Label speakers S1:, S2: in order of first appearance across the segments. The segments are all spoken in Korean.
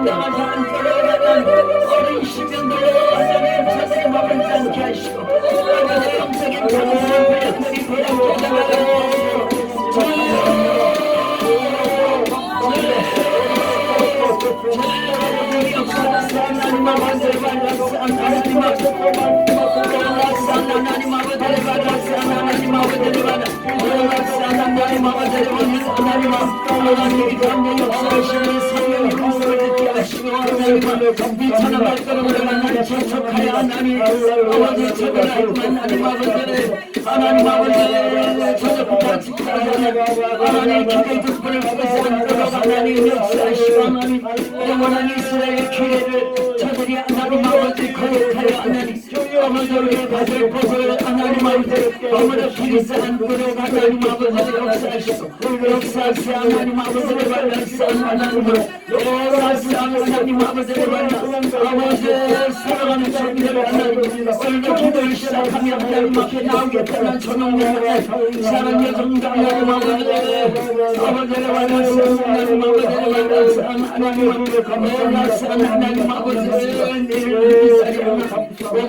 S1: 감당하지 않도록 어린 시민들로 하나님 저들이 먹을 지 않게 하시고 하나님의 영적인 장애를 불량들이 보여주다가 하나님 아버지를 받았어 하나님 아버지를 받았어 하나님 아버지를 받았어 하나님 아버지를 받았어 하나님 아버지를 받았어 하나님 아버지를 감동 역사하시는 성령의 공성을 듣게 하시고 하나님 미천한 발걸음으로 하나님 접촉하여 하나님 아버지 저들을 하나님 아버지를 하나님 아버지를 저들부터 지켜하여 하나님 기도의 덕분을 보면서 하나님 역사하시고 하나님 영원한 이스라엘의 기회를 저들이 하나님 아버지 거역하여 하나님 어머니를 받을 것을 하나님 아버지 어머니 필요한 그릇 하나님 아버지 역사하시고 역사하시 하나님 아버지를 발라서 하나님으로 역사하시 하나님 아버지를 발라서 아버지 살아가는 자들을 하나님 오늘도 기도를 시작하며 하나님 앞에 나오겠다는 저녁에 사랑 여정과 하나님 아버지를 발라서 하나님 아버지를 발라서 하나님 아버지를 감사하사 하나님 아버지를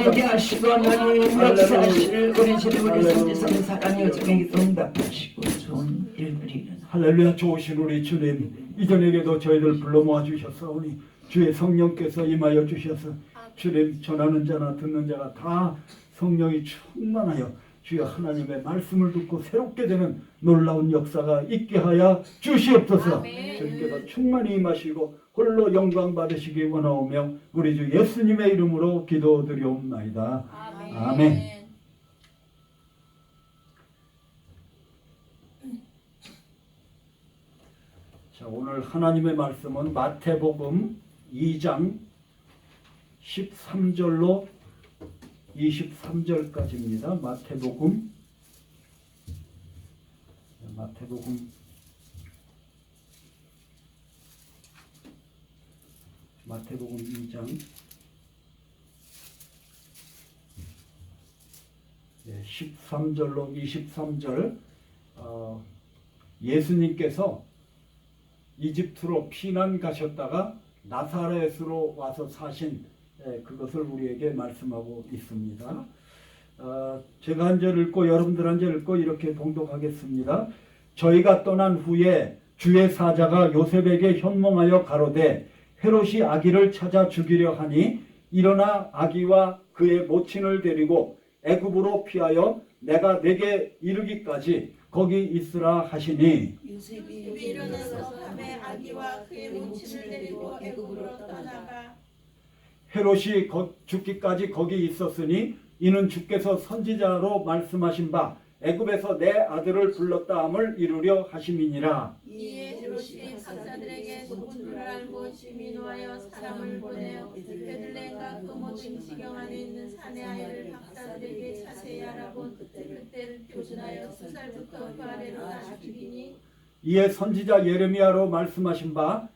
S1: 오게 하시고 하나님 역사하시를 우리 주님 우리 성지성 사랑 여정에게 응답하시고 좋은 일들이 일어나
S2: 할렐루야. 좋으신 우리 주님, 이전에게도 저희들 불러 모아주셨사오니 주의 성령께서 임하여 주셔서 주님 전하는 자나 듣는 자가 다 성령이 충만하여 주여 하나님의 말씀을 듣고 새롭게 되는 놀라운 역사가 있게 하여 주시옵소서. 주님께서 충만히 임하시고 홀로 영광 받으시기 원하오며 우리 주 예수님의 이름으로 기도드리옵나이다. 아멘. 자, 오늘 하나님의 말씀은 마태복음 2장 13절로 23절까지입니다. 마태복음 2장 13절로 23절. 예수님께서 이집트로 피난 가셨다가 나사렛으로 와서 사신 그것을 우리에게 말씀하고 있습니다. 제가 한 절 읽고 여러분들 한 절 읽고 이렇게 봉독하겠습니다. 저희가 떠난 후에 주의 사자가 요셉에게 현몽하여 가로되 헤롯이 아기를 찾아 죽이려 하니 일어나 아기와 그의 모친을 데리고 애굽으로 피하여 내가 내게 이르기까지 거기 있으라 하시니
S3: 요셉이 일어나서 밤에 아기와 그의 모친을 데리고 애굽으로 떠나가
S2: 헤롯이 죽기까지 거기 있었으니 이는 주께서 선지자로 말씀하신 바 애굽에서 내 아들을 불렀다 함을 이루려 하심이니라.
S3: 이에 헤롯이 박사들에게 소문을 알고 시민하여 사람을 보내어 베들레헴과 그 모친 지경 안에 있는 사내 아이를 박사들에게 자세히 알아본 그때를 표준하여 2살부터 그 아래로 다 죽이니
S2: 이에 선지자 예레미야로 말씀하신 바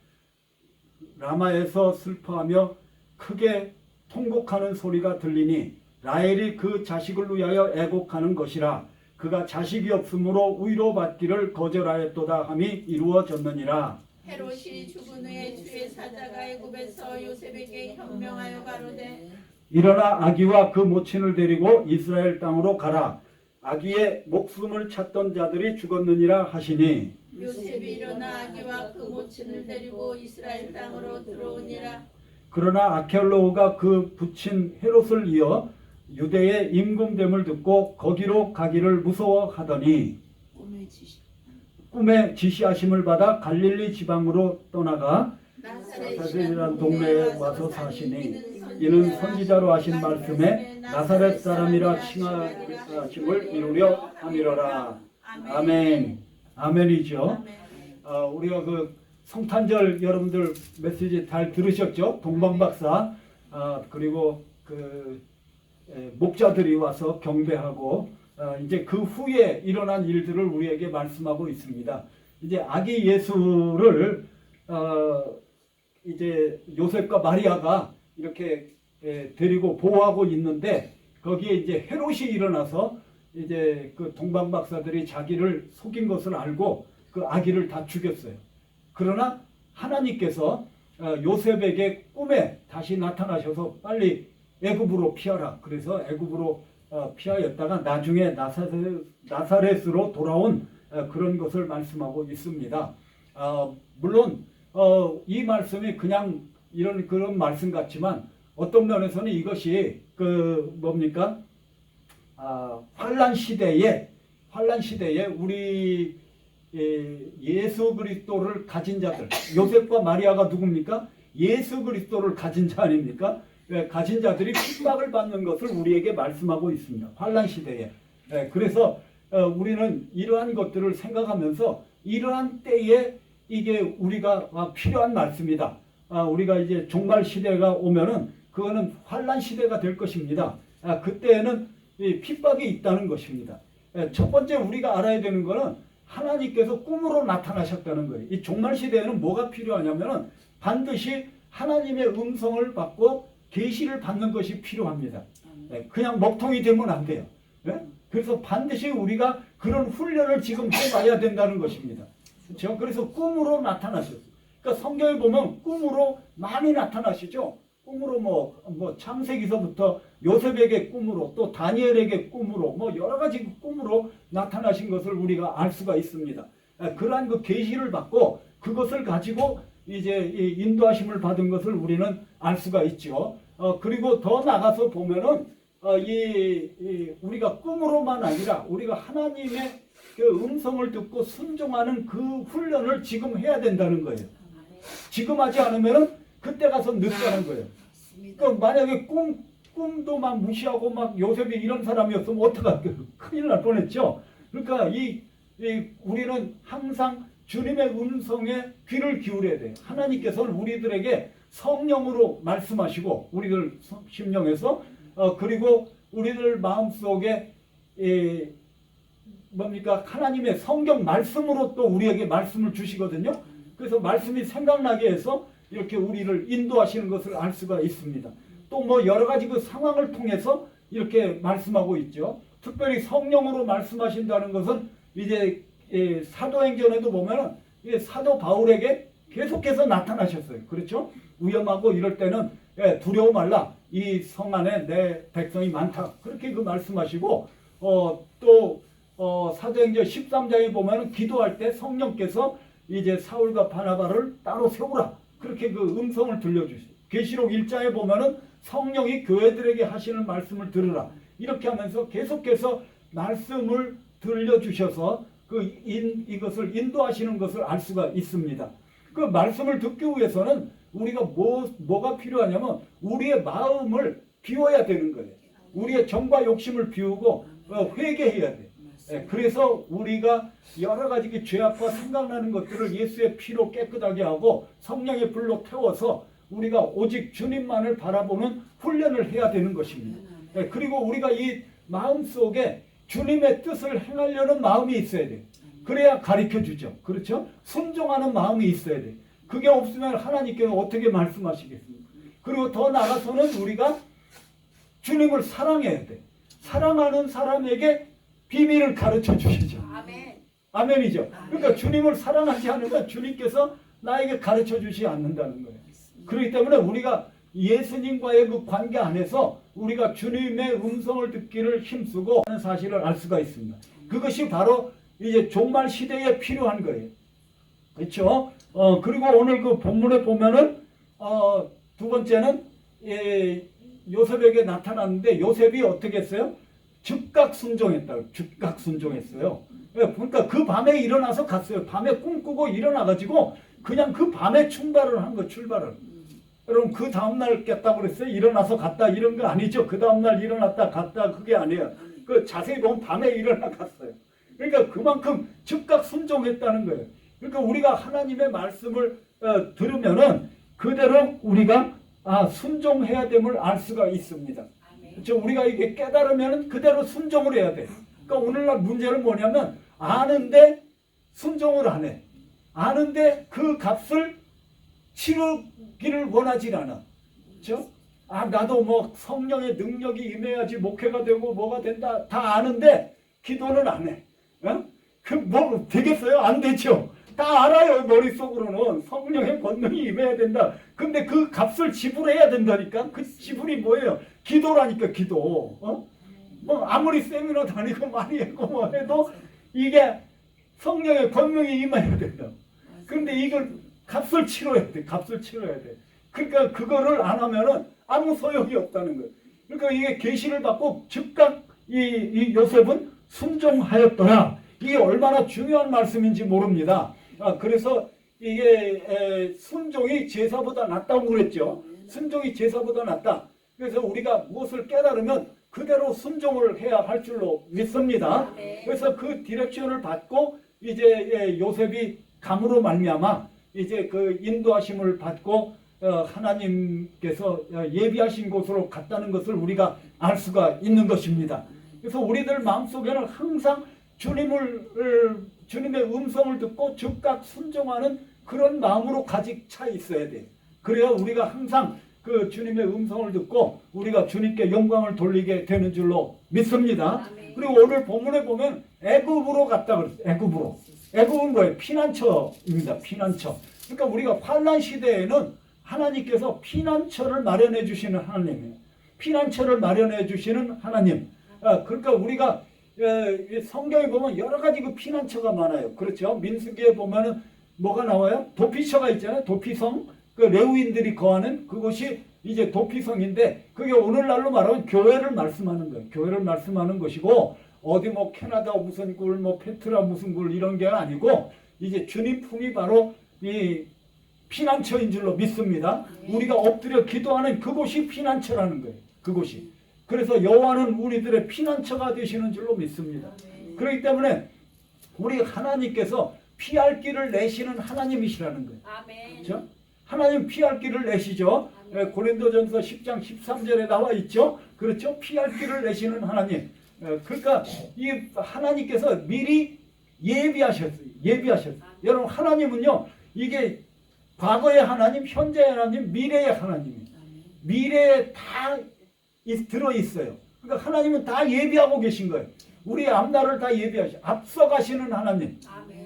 S2: 라마에서 슬퍼하며 크게 통곡하는 소리가 들리니 라헬이 그 자식을 위하여 애곡하는 것이라. 그가 자식이 없으므로 위로받기를 거절하였도다 함이 이루어졌느니라.
S3: 헤롯이 죽은 후에 주의 사자가 애굽에서 요셉에게 현명하여 가로되
S2: 일어나 아기와 그 모친을 데리고 이스라엘 땅으로 가라. 아기의 목숨을 찾던 자들이 죽었느니라 하시니
S3: 요셉이 일어나 아기와 그 모친을 데리고 이스라엘 땅으로 들어오니라.
S2: 그러나 아켈로우가 그 부친 헤롯을 이어 유대의 임금됨을 듣고 거기로 가기를 무서워하더니 꿈에 지시하심을 받아 갈릴리 지방으로 떠나가 나사렛이라는 동네에 와서 사시니 이는 선지자로 하신 말씀에 나사렛 사람이라 칭하심을 이루려 함이로라. 아멘. 아멘이죠. 우리가 그 성탄절 여러분들 메시지 잘 들으셨죠? 동방박사 그리고 그 목자들이 와서 경배하고 이제 그 후에 일어난 일들을 우리에게 말씀하고 있습니다. 이제 아기 예수를 이제 요셉과 마리아가 이렇게 데리고 보호하고 있는데 거기에 이제 헤롯이 일어나서 이제 그 동방박사들이 자기를 속인 것을 알고 그 아기를 다 죽였어요. 그러나 하나님께서 요셉에게 꿈에 다시 나타나셔서 빨리 애굽으로 피하라. 그래서 애굽으로 피하였다가 나중에 나사렛으로 돌아온 그런 것을 말씀하고 있습니다. 물론 이 말씀이 그냥 그런 말씀 같지만 어떤 면에서는 이것이 뭡니까? 환란 시대에 우리 예수 그리스도를 가진 자들, 요셉과 마리아가 누굽니까? 예수 그리스도를 가진 자 아닙니까? 가진 자들이 핍박을 받는 것을 우리에게 말씀하고 있습니다. 환란 시대에. 그래서 우리는 이러한 것들을 생각하면서 이러한 때에 이게 우리가 필요한 말씀이다. 우리가 이제 종말 시대가 오면은 그거는 환란 시대가 될 것입니다. 그때에는 이 핍박이 있다는 것입니다. 첫 번째 우리가 알아야 되는 것은 하나님께서 꿈으로 나타나셨다는 거예요. 이 종말 시대에는 뭐가 필요하냐면은 반드시 하나님의 음성을 받고 계시를 받는 것이 필요합니다. 그냥 먹통이 되면 안 돼요. 그래서 반드시 우리가 그런 훈련을 지금 해봐야 된다는 것입니다. 그렇죠? 그래서 꿈으로 나타나셨어요. 그러니까 성경에 보면 꿈으로 많이 나타나시죠. 꿈으로 뭐 창세기서부터 요셉에게 꿈으로 또 다니엘에게 꿈으로 여러 가지 꿈으로 나타나신 것을 우리가 알 수가 있습니다. 그러한 그 계시를 받고 그것을 가지고 이제 인도하심을 받은 것을 우리는 알 수가 있죠. 그리고 더 나가서 보면은 우리가 꿈으로만 아니라 우리가 하나님의 그 음성을 듣고 순종하는 그 훈련을 지금 해야 된다는 거예요. 지금 하지 않으면은 그때 가서 늦다는 거예요. 그러니까 만약에 꿈도 막 무시하고 막 요셉이 이런 사람이었으면 어떡할까요? 큰일 날 뻔했죠. 그러니까 우리는 항상 주님의 음성에 귀를 기울여야 돼요. 하나님께서는 우리들에게 성령으로 말씀하시고 우리들 심령에서 그리고 우리들 마음속에 하나님의 성경 말씀으로 또 우리에게 말씀을 주시거든요. 그래서 말씀이 생각나게 해서 이렇게 우리를 인도하시는 것을 알 수가 있습니다. 또 여러 가지 그 상황을 통해서 이렇게 말씀하고 있죠. 특별히 성령으로 말씀하신다는 것은 이제 사도행전에도 보면은 사도 바울에게 계속해서 나타나셨어요. 그렇죠? 위험하고 이럴 때는 두려워 말라. 이 성 안에 내 백성이 많다. 그렇게 말씀하시고 또 사도행전 13장에 보면은 기도할 때 성령께서 이제 사울과 바나바를 따로 세우라. 그렇게 그 음성을 들려주시죠. 계시록 1장에 보면은 성령이 교회들에게 하시는 말씀을 들으라. 이렇게 하면서 계속해서 말씀을 들려주셔서 이것을 인도하시는 것을 알 수가 있습니다. 그 말씀을 듣기 위해서는 우리가 뭐가 필요하냐면 우리의 마음을 비워야 되는 거예요. 우리의 정과 욕심을 비우고 회개해야 돼. 그래서 우리가 여러 가지 죄 악과 생각나는 것들을 예수의 피로 깨끗하게 하고 성령의 불로 태워서 우리가 오직 주님만을 바라보는 훈련을 해야 되는 것입니다. 그리고 우리가 이 마음속에 주님의 뜻을 행하려는 마음이 있어야 돼요. 그래야 가르쳐 주죠. 그렇죠? 순종하는 마음이 있어야 돼요. 그게 없으면 하나님께서 어떻게 말씀하시겠습니까? 그리고 더 나아가서는 우리가 주님을 사랑해야 돼. 사랑하는 사람에게 비밀을 가르쳐 주시죠.
S3: 아멘.
S2: 아멘이죠. 그러니까 주님을 사랑하지 않으면 주님께서 나에게 가르쳐 주지 않는다는 거예요. 그렇기 때문에 우리가 예수님과의 그 관계 안에서 우리가 주님의 음성을 듣기를 힘쓰고 하는 사실을 알 수가 있습니다. 그것이 바로 이제 종말 시대에 필요한 거예요. 그렇죠? 그리고 오늘 그 본문에 보면은 두 번째는 요셉에게 나타났는데 요셉이 어떻게 했어요? 즉각 순종했다고. 즉각 순종했어요. 그러니까 그 밤에 일어나서 갔어요. 밤에 꿈꾸고 일어나가지고 그냥 그 밤에 출발을 한 거, 출발을. 여러분 그 다음날 깼다고 그랬어요? 일어나서 갔다 이런 거 아니죠. 그 다음날 일어났다 갔다 그게 아니에요. 그 자세히 보면 밤에 일어나 갔어요. 그러니까 그만큼 즉각 순종했다는 거예요. 그러니까 우리가 하나님의 말씀을 들으면은 그대로 우리가 순종해야 됨을 알 수가 있습니다. 그렇죠? 우리가 이게 깨달으면은 그대로 순종을 해야 돼. 그러니까 오늘날 문제는 뭐냐면 아는데 순종을 안 해. 아는데 그 값을 치르기를 원하지 않아. 그렇죠? 나도 뭐 성령의 능력이 임해야지 목회가 되고 뭐가 된다. 다 아는데 기도는 안 해. 뭐 되겠어요? 안 되죠. 다 알아요. 머릿속으로는 성령의 권능이 임해야 된다. 근데 그 값을 지불해야 된다니까. 그 지불이 뭐예요? 기도라니까. 기도. 뭐 아무리 세미나 다니고 많이 했고 뭐 해도 이게 성령의 권능이 임해야 된다. 근데 이걸 값을 치러야 돼. 값을 치러야 돼. 그러니까 그거를 안 하면은 아무 소용이 없다는 거예요. 그러니까 이게 계시를 받고 즉각 이 요셉은 순종하였더라. 이게 얼마나 중요한 말씀인지 모릅니다. 그래서 이게 순종이 제사보다 낫다고 그랬죠. 순종이 제사보다 낫다. 그래서 우리가 무엇을 깨달으면 그대로 순종을 해야 할 줄로 믿습니다. 그래서 그 디렉션을 받고 이제 요셉이 감으로 말미암아 이제 그 인도하심을 받고 하나님께서 예비하신 곳으로 갔다는 것을 우리가 알 수가 있는 것입니다. 그래서 우리들 마음속에는 항상 주님의 음성을 듣고 즉각 순종하는 그런 마음으로 가득 차 있어야 돼요. 그래야 우리가 항상 그 주님의 음성을 듣고 우리가 주님께 영광을 돌리게 되는 줄로 믿습니다. 그리고 오늘 본문에 보면 애굽으로 갔다 그랬어요. 애굽으로. 애굽은 뭐예요? 피난처입니다. 피난처. 그러니까 우리가 환난 시대에는 하나님께서 피난처를 마련해 주시는 하나님이에요. 피난처를 마련해 주시는 하나님. 그러니까 우리가 성경에 보면 여러 가지 그 피난처가 많아요. 그렇죠? 민수기에 보면은 뭐가 나와요? 도피처가 있잖아요. 도피성. 그 레위인들이 거하는 그곳이 이제 도피성인데 그게 오늘날로 말하면 교회를 말씀하는 거예요. 교회를 말씀하는 것이고 어디 뭐 캐나다 무슨 굴, 뭐 페트라 무슨 굴 이런 게 아니고 이제 주님 품이 바로 이 피난처인 줄로 믿습니다. 우리가 엎드려 기도하는 그곳이 피난처라는 거예요. 그곳이. 그래서 여호와는 우리들의 피난처가 되시는 줄로 믿습니다. 그렇기 때문에 우리 하나님께서 피할 길을 내시는 하나님이시라는 거예요. 그렇죠? 하나님 피할 길을 내시죠. 고린도전서 10장 13절에 나와 있죠. 그렇죠? 피할 길을 내시는 하나님. 그러니까 이 하나님께서 미리 예비하셨어요. 예비하셨어요. 여러분 하나님은요. 이게 과거의 하나님, 현재의 하나님, 미래의 하나님이에요. 미래에 다 들어있어요. 그러니까 하나님은 다 예비하고 계신 거예요. 우리의 앞날을 다 예비하셔. 앞서가시는 하나님.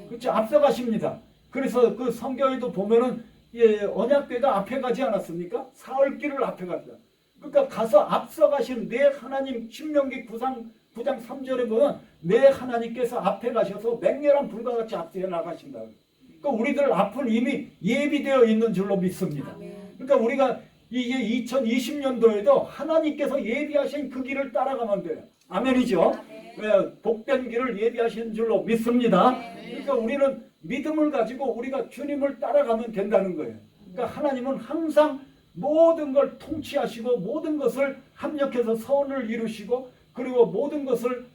S2: 그렇죠? 앞서가십니다. 그래서 그 성경에도 보면은 언약궤가 앞에 가지 않았습니까? 사흘길을 앞에 갔다. 그러니까 가서 앞서가시는 내 하나님 신명기 9장 3절에 보면 내 하나님께서 앞에 가셔서 맹렬한 불과 같이 앞서 나가신다. 그러니까 우리들 앞은 이미 예비되어 있는 줄로 믿습니다. 그러니까 우리가 이게 2020년도에도 하나님께서 예비하신 그 길을 따라가면 돼요. 아멘이죠? 복된 길을 예비하신 줄로 믿습니다. 그러니까 우리는 믿음을 가지고 우리가 주님을 따라가면 된다는 거예요. 그러니까 하나님은 항상 모든 걸 통치하시고 모든 것을 합력해서 선을 이루시고 그리고 모든 것을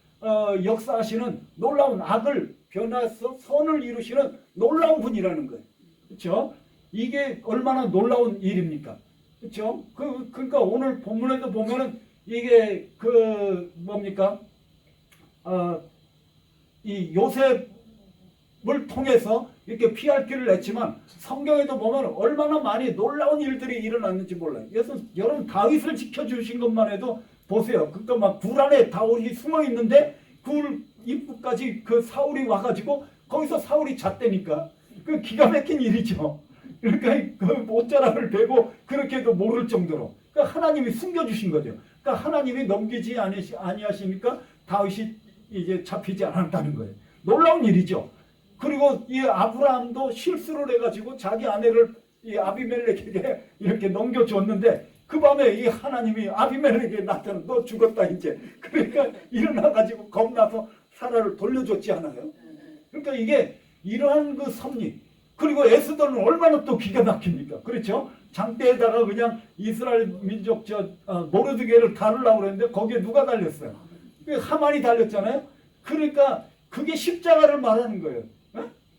S2: 역사하시는 놀라운 악을 변화해서 선을 이루시는 놀라운 분이라는 거예요. 그렇죠? 이게 얼마나 놀라운 일입니까? 그렇죠? 그러니까 오늘 본문에도 보면은 이게 뭡니까? 이 요셉을 통해서 이렇게 피할 길을 냈지만 성경에도 보면 얼마나 많이 놀라운 일들이 일어났는지 몰라요. 여러분 다윗을 지켜주신 것만 해도 보세요. 그러니까 막 굴 안에 다윗이 숨어 있는데 굴 입구까지 그 사울이 와가지고 거기서 사울이 잤다니까. 그 기가 막힌 일이죠. 그러니까 그 못자락을 베고 그렇게도 모를 정도로. 그러니까 하나님이 숨겨주신 거죠. 그러니까 하나님이 넘기지 아니하시니까 다윗이 이제 잡히지 않았다는 거예요. 놀라운 일이죠. 그리고 이 아브라함도 실수를 해가지고 자기 아내를 이 아비멜렉에게 이렇게 넘겨줬는데 그 밤에 이 하나님이 아비멜렉에게 나타나 너 죽었다 이제. 그러니까 일어나가지고 겁나서 사라를 돌려줬지 않아요. 그러니까 이게 이러한 그 섭리. 그리고 에스더는 얼마나 또 기가 막힙니까? 그렇죠? 장대에다가 그냥 이스라엘 민족 모르드게를 다루려고 그랬는데 거기에 누가 달렸어요? 하만이 달렸잖아요. 그러니까 그게 십자가를 말하는 거예요.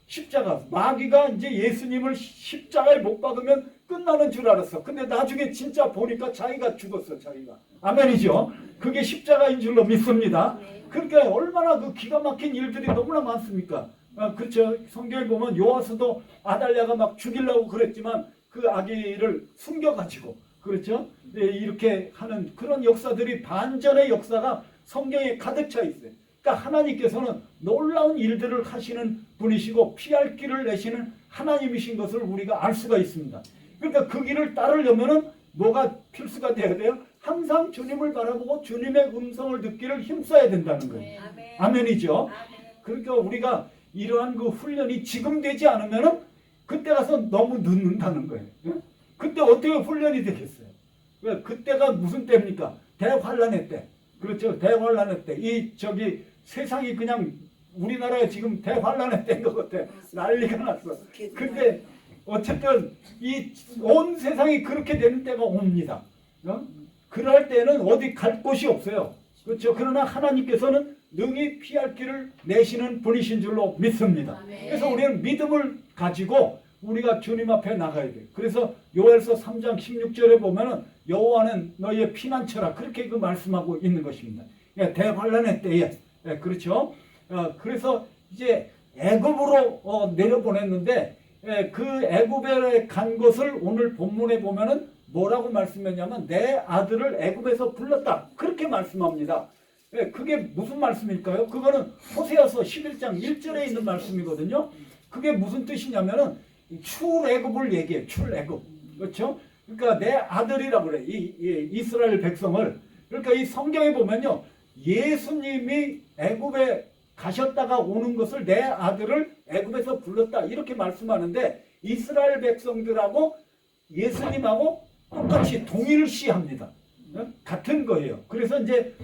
S2: 십자가. 마귀가 이제 예수님을 십자가에 못 박으면 끝나는 줄 알았어. 근데 나중에 진짜 보니까 자기가 죽었어. 자기가. 아멘이죠. 그게 십자가인 줄로 믿습니다. 그러니까 얼마나 그 기가 막힌 일들이 너무나 많습니까? 그렇죠. 성경에 보면 요아스도 아달랴가 막 죽이려고 그랬지만 그 아기를 숨겨가지고 그렇죠. 네, 이렇게 하는 그런 역사들이 반전의 역사가 성경에 가득 차 있어요. 그러니까 하나님께서는 놀라운 일들을 하시는 분이시고 피할 길을 내시는 하나님이신 것을 우리가 알 수가 있습니다. 그러니까 그 길을 따르려면은 뭐가 필수가 되어야 돼요? 항상 주님을 바라보고 주님의 음성을 듣기를 힘써야 된다는 거예요. 아멘이죠. 그러니까 우리가 이러한 그 훈련이 지금 되지 않으면은 그때 가서 너무 늦는다는 거예요. 그때 어떻게 훈련이 되겠어요? 왜? 그때가 무슨 때입니까? 대환란의 때. 그렇죠. 대환란의 때. 세상이 그냥 우리나라에 지금 대환란의 때인 것 같아. 난리가 났어. 근데 어쨌든 이 온 세상이 그렇게 되는 때가 옵니다. 그럴 때는 어디 갈 곳이 없어요. 그렇죠. 그러나 하나님께서는 능히 피할 길을 내시는 분이신 줄로 믿습니다. 그래서 우리는 믿음을 가지고 우리가 주님 앞에 나가야 돼요. 그래서 요엘서 3장 16절에 보면은 여호와는 너희의 피난처라 그렇게 그 말씀하고 있는 것입니다. 대환란의 때에 그렇죠. 그래서 이제 애굽으로 내려보냈는데 그 애굽에 간 것을 오늘 본문에 보면은 뭐라고 말씀했냐면 내 아들을 애굽에서 불렀다 그렇게 말씀합니다. 그게 무슨 말씀일까요? 그거는 호세아서 11장 1절에 있는 말씀이거든요. 그게 무슨 뜻이냐면은 출애굽을 얘기해요. 출애굽. 그렇죠? 그러니까 내 아들이라고 그래. 이 이스라엘 백성을. 그러니까 이 성경에 보면요. 예수님이 애굽에 가셨다가 오는 것을 내 아들을 애굽에서 불렀다. 이렇게 말씀하는데 이스라엘 백성들하고 예수님하고 똑같이 동일시합니다. 같은 거예요. 그래서 이제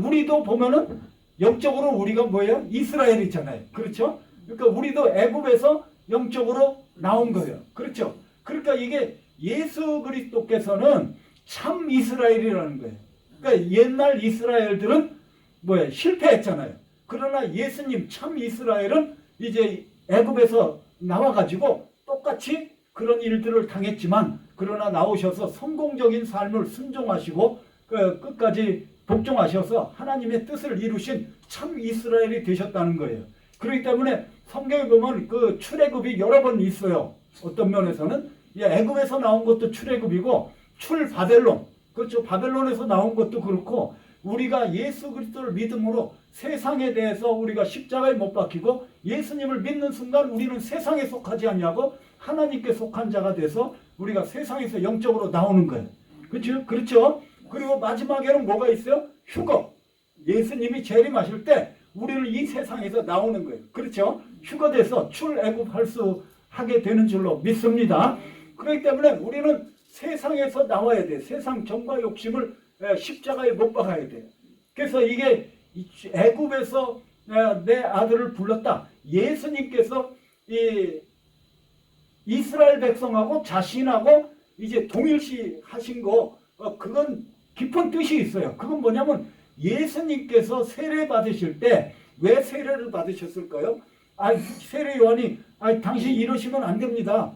S2: 우리도 보면은 영적으로 우리가 뭐예요? 이스라엘이잖아요. 그렇죠? 그러니까 우리도 애굽에서 영적으로 나온 거예요. 그렇죠? 그러니까 이게 예수 그리스도께서는 참 이스라엘이라는 거예요. 그러니까 옛날 이스라엘들은 뭐예요? 실패했잖아요. 그러나 예수님 참 이스라엘은 이제 애굽에서 나와가지고 똑같이 그런 일들을 당했지만 그러나 나오셔서 성공적인 삶을 순종하시고 끝까지 복종하셔서 하나님의 뜻을 이루신 참 이스라엘이 되셨다는 거예요. 그렇기 때문에 성경에 보면 그 출애굽이 여러 번 있어요. 어떤 면에서는 애굽에서 나온 것도 출애굽이고 출바벨론, 그렇죠. 바벨론에서 나온 것도 그렇고 우리가 예수 그리스도를 믿음으로 세상에 대해서 우리가 십자가에 못 박히고 예수님을 믿는 순간 우리는 세상에 속하지 않냐고 하나님께 속한 자가 돼서 우리가 세상에서 영적으로 나오는 거예요. 그렇죠? 그렇죠? 그리고 마지막에는 뭐가 있어요? 휴거. 예수님이 재림하실 때 우리는 이 세상에서 나오는 거예요. 그렇죠? 휴거돼서 출애굽할 수 하게 되는 줄로 믿습니다. 그렇기 때문에 우리는 세상에서 나와야 돼요. 세상 정과 욕심을 십자가에 못 박아야 돼요. 그래서 이게 애굽에서 내 아들을 불렀다. 예수님께서 이 이스라엘 백성하고 자신하고 이제 동일시 하신 거 그건 깊은 뜻이 있어요. 그건 뭐냐면 예수님께서 세례 받으실 때 왜 세례를 받으셨을까요? 세례 요한이 당신 이러시면 안 됩니다.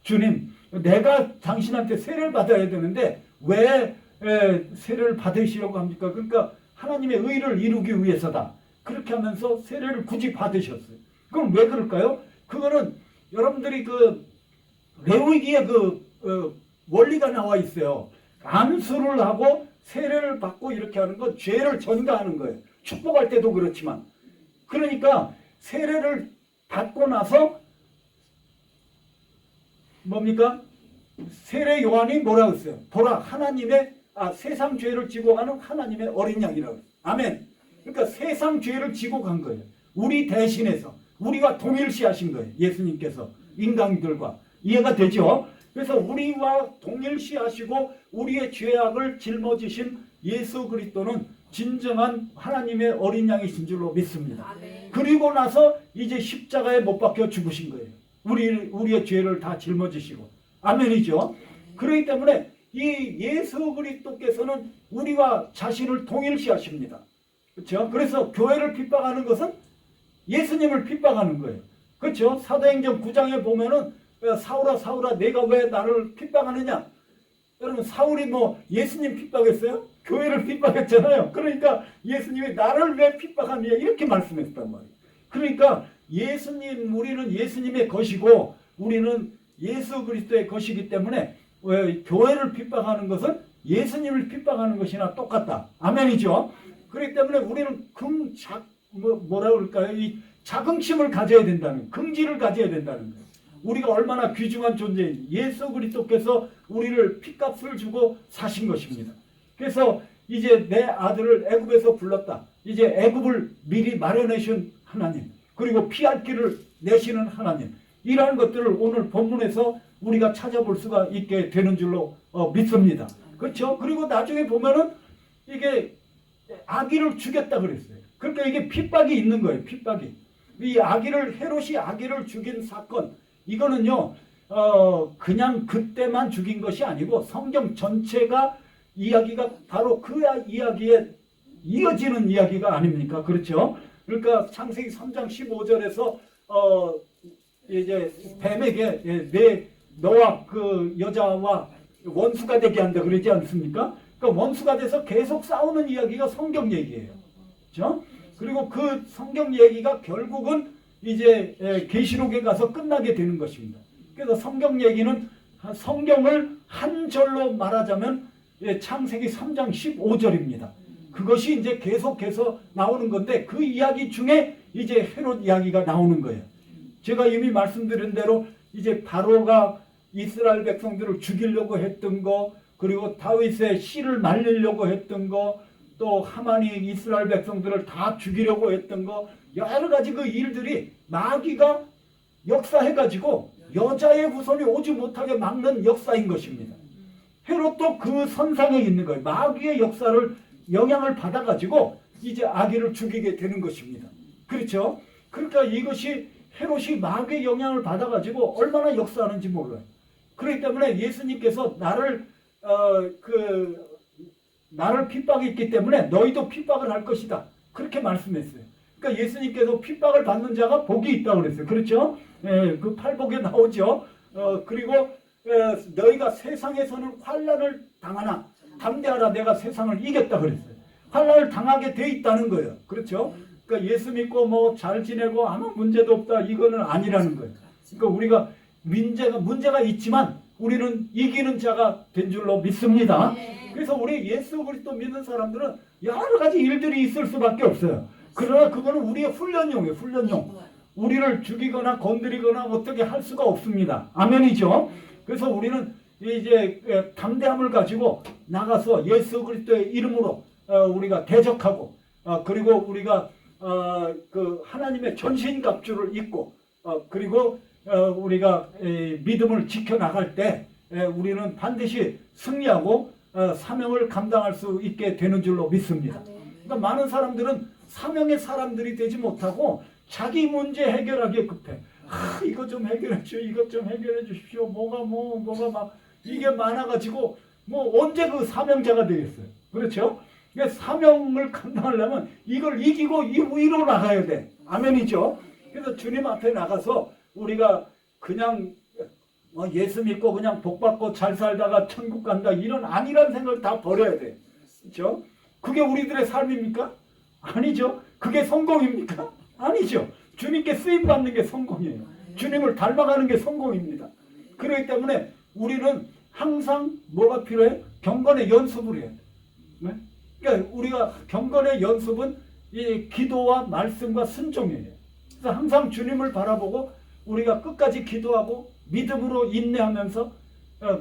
S2: 주님, 내가 당신한테 세례를 받아야 되는데 왜 세례를 받으시려고 합니까? 그러니까 하나님의 의를 이루기 위해서다. 그렇게 하면서 세례를 굳이 받으셨어요. 그럼 왜 그럴까요? 그거는 여러분들이 그 레위기에 원리가 나와 있어요. 안수를 하고 세례를 받고 이렇게 하는 건 죄를 전가하는 거예요. 축복할 때도 그렇지만. 그러니까 세례를 받고 나서 뭡니까? 세례 요한이 뭐라고 했어요? 보라 하나님의 세상 죄를 지고 가는 하나님의 어린 양이라고. 아멘. 그러니까 세상 죄를 지고 간 거예요. 우리 대신해서 우리가 동일시하신 거예요. 예수님께서 인간들과. 이해가 되죠? 그래서 우리와 동일시하시고 우리의 죄악을 жил어지신 예수 그리스도는 진정한 하나님의 어린 양이신 줄로 믿습니다. 아멘. 그리고 나서 이제 십자가에 못 박혀 죽으신 거예요. 우리의 죄를 다 짊어지시고. 아멘이죠? 그렇기 때문에 이 예수 그리스도께서는 우리와 자신을 동일시하십니다. 그렇죠? 그래서 교회를 핍박하는 것은 예수님을 핍박하는 거예요. 그렇죠? 사도행전 9장에 보면은 사울아 사울아 내가 왜 나를 핍박하느냐? 여러분 사울이 뭐 예수님 핍박했어요? 교회를 핍박했잖아요. 그러니까 예수님이 나를 왜 핍박하느냐 이렇게 말씀했단 말이에요. 그러니까 우리는 예수님의 것이고 우리는 예수 그리스도의 것이기 때문에 교회를 핍박하는 것은 예수님을 핍박하는 것이나 똑같다. 아멘이죠? 그렇기 때문에 우리는 뭐라 그럴까요? 이 자긍심을 가져야 된다는, 긍지를 가져야 된다는 거예요. 우리가 얼마나 귀중한 존재인지, 예수 그리스도께서 우리를 핏값을 주고 사신 것입니다. 그래서 이제 내 아들을 애굽에서 불렀다. 이제 애굽을 미리 마련하신 하나님, 그리고 피할 길을 내시는 하나님, 이러한 것들을 오늘 본문에서 우리가 찾아볼 수가 있게 되는 줄로 믿습니다. 그렇죠? 그리고 나중에 보면은 이게 아기를 죽였다 그랬어요. 그러니까 이게 핍박이 있는 거예요. 핍박이. 이 헤롯이 아기를 죽인 사건, 이거는요 그냥 그때만 죽인 것이 아니고 성경 전체가 이야기가 바로 그 이야기에 이어지는 이야기가 아닙니까? 그렇죠? 그러니까 창세기 3장 15절에서 이제 뱀에게 너와 그 여자와 원수가 되게 한다 그러지 않습니까? 그러니까 원수가 돼서 계속 싸우는 이야기가 성경 얘기예요. 그렇죠? 그리고 그 성경 얘기가 결국은 이제 계시록에 가서 끝나게 되는 것입니다. 그래서 성경 얘기는 성경을 한 절로 말하자면 창세기 3장 15절입니다. 그것이 이제 계속해서 나오는 건데 그 이야기 중에 이제 헤롯 이야기가 나오는 거예요. 제가 이미 말씀드린 대로 이제 바로가 이스라엘 백성들을 죽이려고 했던 거, 그리고 다윗의 씨를 말리려고 했던 거, 또 하만이 이스라엘 백성들을 다 죽이려고 했던 거, 여러 가지 그 일들이 마귀가 역사해가지고 여자의 후손이 오지 못하게 막는 역사인 것입니다. 헤롯도 그 선상에 있는 거예요. 마귀의 역사를 영향을 받아가지고 이제 아기를 죽이게 되는 것입니다. 그렇죠? 그러니까 이것이 헤롯이 마귀의 영향을 받아가지고 얼마나 역사하는지 몰라요. 그렇기 때문에 예수님께서 나를 핍박했기 때문에 너희도 핍박을 할 것이다. 그렇게 말씀했어요. 그러니까 예수님께서 핍박을 받는 자가 복이 있다고 그랬어요. 그렇죠? 그 팔복에 나오죠. 그리고 너희가 세상에서는 환난을 당하나 담대하라, 내가 세상을 이겼다 그랬어요. 환난을 당하게 돼 있다는 거예요. 그렇죠? 그러니까 예수 믿고 뭐 잘 지내고 아무 문제도 없다, 이거는 아니라는 거예요. 그러니까 우리가 문제가 있지만 우리는 이기는 자가 된 줄로 믿습니다. 그래서 우리 예수 그리스도 믿는 사람들은 여러 가지 일들이 있을 수밖에 없어요. 그러나 그거는 우리의 훈련용이에요. 훈련용. 우리를 죽이거나 건드리거나 어떻게 할 수가 없습니다. 아멘이죠. 그래서 우리는 이제 담대함을 가지고 나가서 예수 그리스도의 이름으로 우리가 대적하고, 그리고 우리가 그 하나님의 전신갑주를 입고, 그리고 우리가 믿음을 지켜나갈 때 우리는 반드시 승리하고 사명을 감당할 수 있게 되는 줄로 믿습니다. 그러니까 많은 사람들은 사명의 사람들이 되지 못하고 자기 문제 해결하기에 급해. 이거 좀 해결해 주십시오. 이것 좀 해결해 주십시오. 뭐가 막 이게 많아가지고 뭐 언제 그 사명자가 되겠어요. 그렇죠? 그러니까 사명을 감당하려면 이걸 이기고 이 위로 나가야 돼. 아멘이죠? 그래서 주님 앞에 나가서 우리가 그냥 예수 믿고 그냥 복 받고 잘 살다가 천국 간다, 이런 아니란 생각을 다 버려야 돼. 그렇죠? 그게 우리들의 삶입니까? 아니죠. 그게 성공입니까? 아니죠. 주님께 쓰임 받는 게 성공이에요. 주님을 닮아가는 게 성공입니다. 그렇기 때문에 우리는 항상 뭐가 필요해? 경건의 연습을 해야 돼. 네? 그러니까 우리가 경건의 연습은 이 기도와 말씀과 순종이에요. 그래서 항상 주님을 바라보고 우리가 끝까지 기도하고 믿음으로 인내하면서,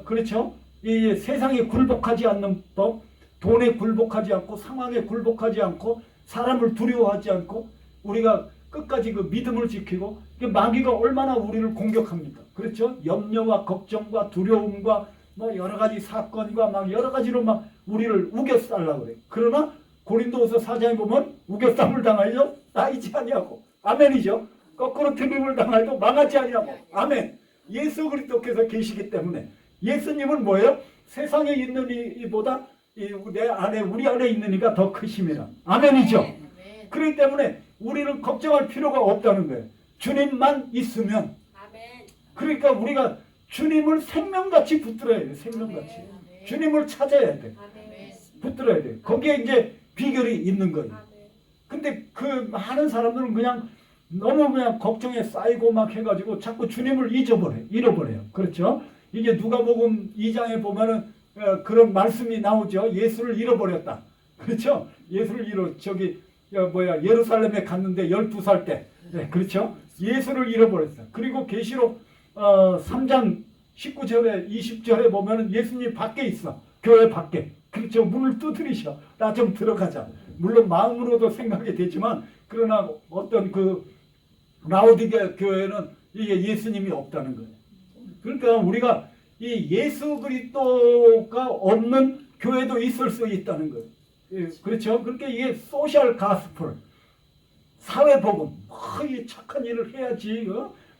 S2: 그렇죠? 이 세상에 굴복하지 않는 법, 돈에 굴복하지 않고 상황에 굴복하지 않고 사람을 두려워하지 않고 우리가 끝까지 그 믿음을 지키고, 마귀가 얼마나 우리를 공격합니까? 그렇죠? 염려와 걱정과 두려움과 뭐 여러 가지 사건과 막 여러 가지로 막 우리를 우겨싸려고 그래요. 그러나 고린도후서 4장에 보면 우겨싸움을 당하여 나이지 아니하고, 아멘이죠? 거꾸로 드림을 당하여도 망하지 아니하고, 아멘. 예수 그리스도께서 계시기 때문에. 예수님은 뭐예요? 세상에 있는 이보다 우리 안에 있는 이가 더 크심이라. 아멘이죠? 그렇기 때문에 우리는 걱정할 필요가 없다는 거예요. 주님만 있으면. 그러니까 우리가 주님을 생명같이 붙들어야 돼요. 생명같이. 주님을 찾아야 돼. 붙들어야 돼. 거기에 이제 비결이 있는 거예요. 근데 그 많은 사람들은 그냥 너무 그냥 걱정에 쌓이고 막 해가지고 자꾸 주님을 잃어버려요. 그렇죠? 이게 누가복음 2장에 보면은 그런 말씀이 나오죠. 예수를 잃어버렸다. 그렇죠? 예수를 예루살렘에 갔는데 12살 때. 네, 그렇죠? 예수를 잃어버렸어요. 그리고 계시록 3장 19절에 20절에 보면은 예수님 밖에 있어. 교회 밖에. 그렇죠? 문을 두드리셔. 나 좀 들어가자. 물론 마음으로도 생각이 되지만 그러나 어떤 그 라오디게 교회는 이게 예수님이 없다는 거예요. 그러니까 우리가 이 예수 그리스도가 없는 교회도 있을 수 있다는 거예요. 예, 그렇죠? 그러니까 이게 소셜 가스펠, 사회 복음, 이 착한 일을 해야지,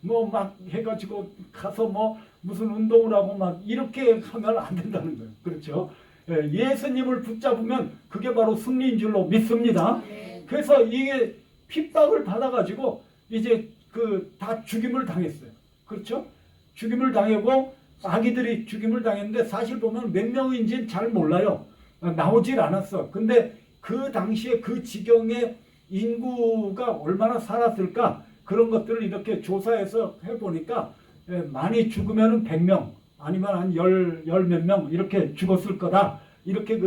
S2: 뭐 막 해가지고 가서 뭐 무슨 운동을 하고 막 이렇게 하면 안 된다는 거예요. 그렇죠? 예, 예수님을 붙잡으면 그게 바로 승리인 줄로 믿습니다. 그래서 이게 핍박을 받아가지고 이제 다 죽임을 당했어요. 그렇죠? 죽임을 당하고 아기들이 죽임을 당했는데 사실 보면 몇 명인지는 잘 몰라요. 나오질 않았어. 근데 그 당시에 그 지경의 인구가 얼마나 살았을까 그런 것들을 이렇게 조사해서 해보니까 많이 죽으면 100명 아니면 한 열 몇 명 이렇게 죽었을 거다. 이렇게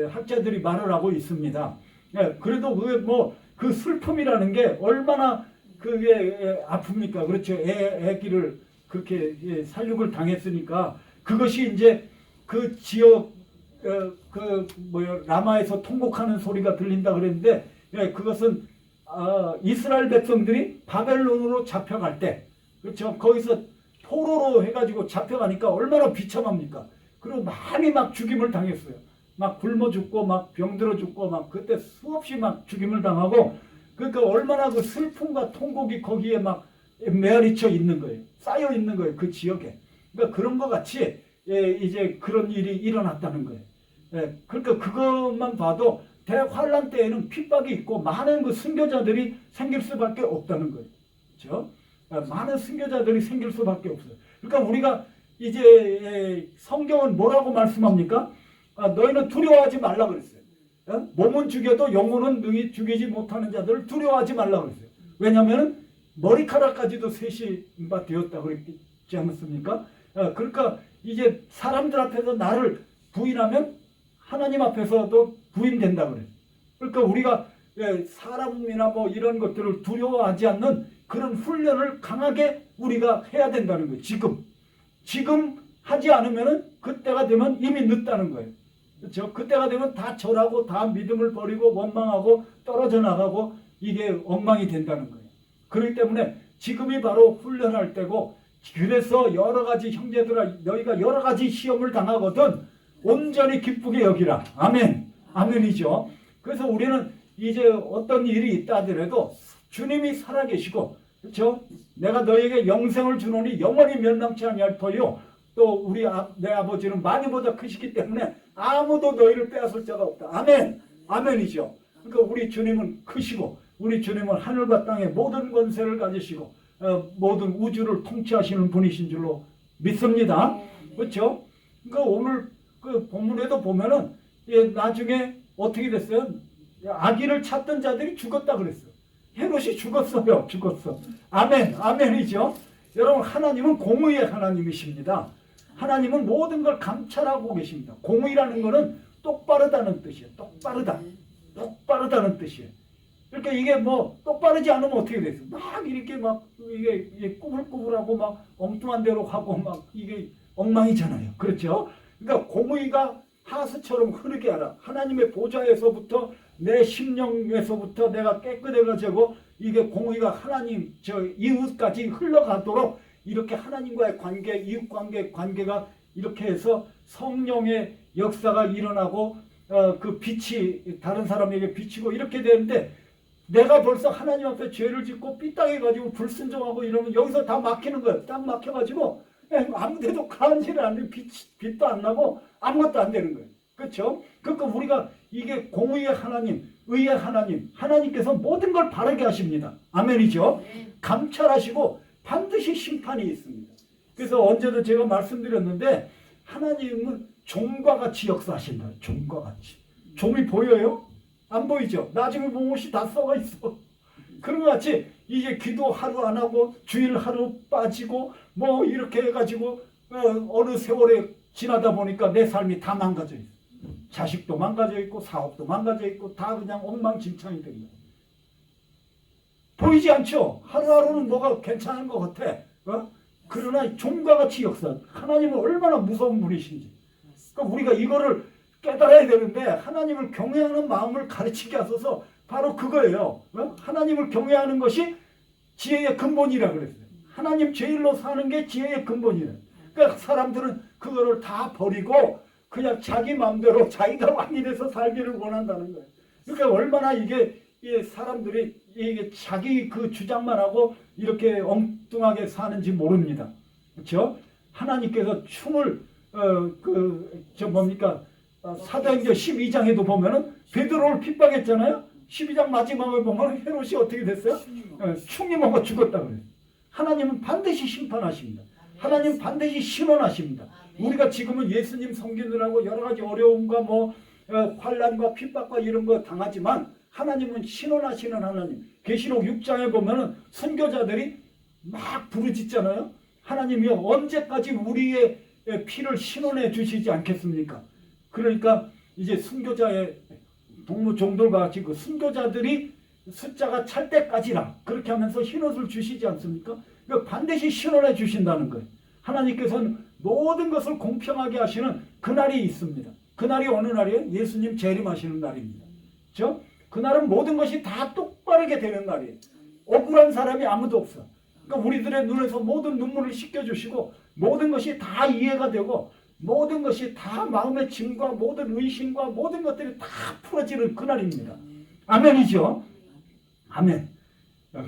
S2: 학자들이 말을 하고 있습니다. 그래도 그 슬픔이라는 게 얼마나 그게 아픕니까? 그렇죠. 애기를 그렇게 살육을 당했으니까 그것이 이제 그 지역 라마에서 통곡하는 소리가 들린다 그랬는데 그것은 이스라엘 백성들이 바벨론으로 잡혀갈 때 그렇죠. 거기서 포로로 해가지고 잡혀가니까 얼마나 비참합니까? 그리고 많이 막 죽임을 당했어요. 막 굶어 죽고 막 병들어 죽고 막 그때 수없이 막 죽임을 당하고 그러니까 얼마나 그 슬픔과 통곡이 거기에 막 메아리쳐 있는 거예요. 쌓여 있는 거예요. 그 지역에. 그러니까 그런 것 같이 이제 그런 일이 일어났다는 거예요. 그러니까 그것만 봐도 대환란 때에는 핍박이 있고 많은 그 순교자들이 생길 수밖에 없다는 거예요. 그렇죠? 많은 순교자들이 생길 수밖에 없어요. 그러니까 우리가 이제 성경은 뭐라고 말씀합니까? 너희는 두려워하지 말라 그랬어요. 몸은 죽여도 영혼은 능히 죽이지 못하는 자들을 두려워하지 말라 그랬어요. 왜냐하면 머리카락까지도 셋이 되었다 그랬지 않습니까? 그러니까 이제 사람들 앞에서 나를 부인하면 하나님 앞에서도 부인된다 그래요. 그러니까 우리가 사람이나 뭐 이런 것들을 두려워하지 않는 그런 훈련을 강하게 우리가 해야 된다는 거예요. 지금 하지 않으면은 그때가 되면 이미 늦다는 거예요. 그렇죠? 그때가 되면 다 절하고 다 믿음을 버리고 원망하고 떨어져 나가고 이게 엉망이 된다는 거예요. 그렇기 때문에 지금이 바로 훈련할 때고 그래서 여러 가지 형제들아 너희가 여러 가지 시험을 당하거든 온전히 기쁘게 여기라. 아멘. 아멘이죠. 그래서 우리는 이제 어떤 일이 있다 하더라도 주님이 살아계시고 그렇죠? 내가 너에게 영생을 주노니 영원히 멸망치 아니할 터요. 또 내 아버지는 많이보다 크시기 때문에 아무도 너희를 빼앗을 자가 없다. 아멘. 아멘이죠. 그러니까 우리 주님은 크시고 우리 주님은 하늘과 땅의 모든 권세를 가지시고 모든 우주를 통치하시는 분이신 줄로 믿습니다. 그렇죠? 그러니까 오늘 그 본문에도 보면은 나중에 어떻게 됐어요? 아기를 찾던 자들이 죽었다 그랬어요. 헤롯이 죽었어요. 죽었어. 아멘. 아멘이죠. 여러분 하나님은 공의의 하나님이십니다. 하나님은 모든 걸 감찰하고 계십니다. 공의라는 것은 똑바르다는 뜻이에요. 똑바르다는 뜻이에요. 그러니까 이게 뭐 똑바르지 않으면 어떻게 됐어요? 막 이렇게 막 이게 꾸불꾸불하고 막 엉뚱한 대로 하고 막 이게 엉망이잖아요. 그렇죠? 그러니까 공의가 하수처럼 흐르게 하라. 하나님의 보좌에서부터 내 심령에서부터 내가 깨끗해가지고 이게 공의가 하나님 이웃까지 흘러가도록 이렇게 하나님과의 관계, 이웃 관계가 이렇게 해서 성령의 역사가 일어나고 그 빛이 다른 사람에게 비치고 이렇게 되는데 내가 벌써 하나님 앞에 죄를 짓고 삐딱해가지고 불순종하고 이러면 여기서 다 막히는 거예요. 딱 막혀가지고 아무데도 가는지를 않는 빛도 안 나고 아무것도 안 되는 거예요. 그렇죠? 그러니까 우리가 이게 공의의 하나님, 의의 하나님, 하나님께서 모든 걸 바르게 하십니다. 아멘이죠? 감찰하시고 반드시 심판이 있습니다. 그래서 언제도 제가 말씀드렸는데 하나님은 종과 같이 역사하신다. 종과 같이. 종이 보여요? 안 보이죠? 나중에 보면 옷이 다 썩어 있어. 그런 것 같이 이제 기도 하루 안 하고 주일 하루 빠지고 뭐 이렇게 해가지고 어느 세월에 지나다 보니까 내 삶이 다 망가져 있어. 자식도 망가져 있고 사업도 망가져 있고 다 그냥 엉망진창이 됩니다. 보이지 않죠? 하루하루는 뭐가 괜찮은 것 같아. 그러나 종과 같이 역사. 하나님은 얼마나 무서운 분이신지. 그러니까 우리가 이거를 깨달아야 되는데 하나님을 경외하는 마음을 가르치게 하소서. 바로 그거예요. 하나님을 경외하는 것이 지혜의 근본이라 그랬어요. 하나님 제일로 사는 게 지혜의 근본이에요. 그러니까 사람들은 그거를 다 버리고 그냥 자기 마음대로 자기가 왕이 돼서 살기를 원한다는 거예요. 그러니까 얼마나 이게 사람들이 이게 자기 그 주장만 하고 이렇게 엉뚱하게 사는지 모릅니다. 그렇죠? 하나님께서 춤을 사도행전 12장에도 보면은 베드로를 핍박했잖아요. 12장 마지막에 보면 헤롯이 어떻게 됐어요? 충이 먹어 죽었다 그래요. 하나님은 반드시 심판하십니다. 하나님은 반드시 신원하십니다. 우리가 지금은 예수님 섬기느라고 여러 가지 어려움과 환난과 핍박과 이런 거 당하지만 하나님은 신원하시는 하나님. 계시록 6장에 보면은 선교자들이 막 부르짖잖아요. 하나님이 언제까지 우리의 피를 신원해 주시지 않겠습니까? 그러니까 이제 순교자의 동무종들과 같이 그 순교자들이 숫자가 찰 때까지라 그렇게 하면서 신원을 주시지 않습니까? 그러니까 반드시 신원해 주신다는 거예요. 하나님께서는 모든 것을 공평하게 하시는 그날이 있습니다. 그날이 어느 날이에요? 예수님 재림하시는 날입니다. 그렇죠? 그날은 모든 것이 다 똑바르게 되는 날이에요. 억울한 사람이 아무도 없어. 그러니까 우리들의 눈에서 모든 눈물을 씻겨주시고 모든 것이 다 이해가 되고 모든 것이 다 마음의 짐과 모든 의심과 모든 것들이 다 풀어지는 그날입니다. 아멘이죠? 아멘.